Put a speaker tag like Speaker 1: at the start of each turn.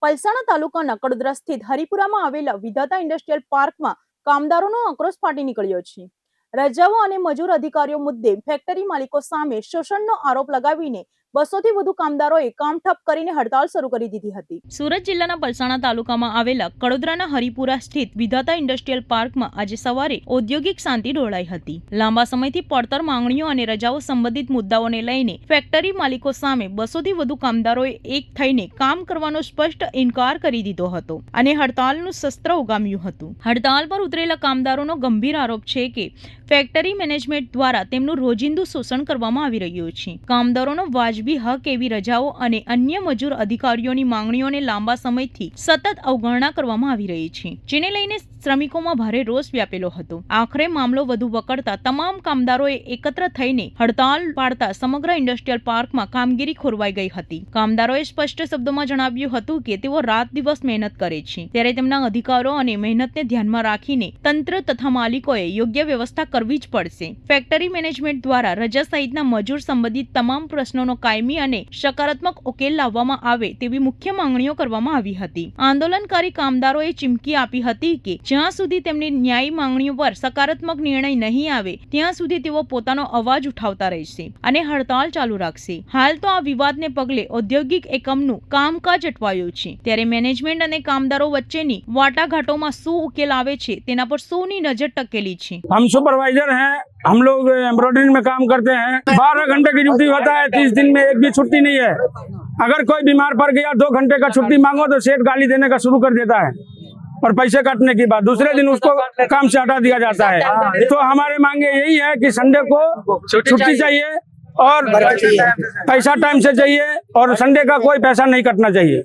Speaker 1: પલસાણા તાલુકાના કડોદરા સ્થિત હરિપુરામાં આવેલા વિધાતા ઇન્ડસ્ટ્રીયલ પાર્કમાં કામદારોનો આક્રોશ ફાટી નીકળ્યો છે। રજાઓ અને મજૂર અધિકારીઓ મુદ્દે ફેક્ટરી માલિકો સામે શોષણનો આરોપ લગાવીને 200 થી વધુ કામદારોએ કામ ઠપ કરીને હડતાળ શરૂ કરી દીધી હતી। સુરત જિલ્લાના પલસાણા તાલુકામાં આવેલા કડોદરાના હરિપુરા સ્થિત વિધાતા ઇન્ડસ્ટ્રીયલ પાર્કમાં આજે સવારે ઔદ્યોગિક શાંતિ ઢોળાઈ હતી। લાંબા સમયથી પડતર માંગણીઓ અને રજાઓ સંબંધિત મુદ્દાઓને લઈને ફેક્ટરી માલિકો સામે 200 થી વધુ કામદારોએ એક થઈને કામ કરવાનો સ્પષ્ટ ઇનકાર કરી દીધો હતો અને હડતાળનું શસ્ત્ર ઉગામ્યું હતું। હડતાળ પર ઉતરેલા કામદારોનો ગંભીર આરોપ છે કે ફેક્ટરી મેનેજમેન્ટ દ્વારા તેમનું રોજિંદુ શોષણ કરવામાં આવી રહ્યું છે। કામદારોનો વાજબી હક એવી રજાઓ અને અન્ય મજૂર અધિકારીઓની માંગણીઓને લાંબા સમયથી સતત અવગણના કરવામાં આવી રહી છે, જેને લઈને શ્રમિકોમાં ભારે રોષ વ્યાપેલો હતો। આખરે મામલો વધુ વકરતા તમામ કામદારોએ એકત્ર થઈને હડતાળ પાડતા સમગ્ર ઇન્ડસ્ટ્રીયલ પાર્કમાં કામગીરી ખોરવાઈ ગઈ હતી। કામદારોએ સ્પષ્ટ શબ્દોમાં જણાવ્યું હતું કે તેઓ રાત દિવસ મહેનત કરે છે, ત્યારે તેમના અધિકારો અને મહેનતને ધ્યાનમાં રાખીને તંત્ર તથા માલિકોએ યોગ્ય વ્યવસ્થા કરવી જ પડશે। ફેક્ટરી મેનેજમેન્ટ દ્વારા રજા સહિતના મજૂર સંબંધિત તમામ પ્રશ્નોનો કાયમી અને સકારાત્મક ઉકેલ લાવવામાં આવે તેવી મુખ્ય માંગણીઓ કરવામાં આવી હતી। આંદોલનકારી કામદારોએ ચીમકી આપી હતી કે જ્યાં સુધી તેમની ન્યાયી માંગણીઓ પર સકારાત્મક નિર્ણય નહીં આવે ત્યાં સુધી તેઓ પોતાનો અવાજ ઉઠાવતા રહેશે અને હડતાળ ચાલુ રાખશે। હાલ તો આ વિવાદને પગલે ઔદ્યોગિક એકમનું કામકાજ અટવાયું છે, ત્યારે મેનેજમેન્ટ અને કામદારો વચ્ચેની વાટાઘાટોમાં શું ઉકેલ આવે છે તેના પર સૌની નજર ટકેલી છે।
Speaker 2: हम सुपरवाइजर हैं, हम लोग एम्ब्रॉयडरी में काम करते हैं। 12 घंटे की ड्यूटी होता है, 30 दिन में एक भी छुट्टी नहीं है। अगर कोई बीमार पड़ गया 2 घंटे का छुट्टी मांगो तो सेठ गाली देने का शुरू कर देता है और पैसे काटने के बाद दूसरे दिन उसको काम से हटा दिया जाता है। तो हमारे मांगे यही है कि संडे को छुट्टी चाहिए और पैसा टाइम से चाहिए और संडे का कोई पैसा नहीं कटना चाहिए।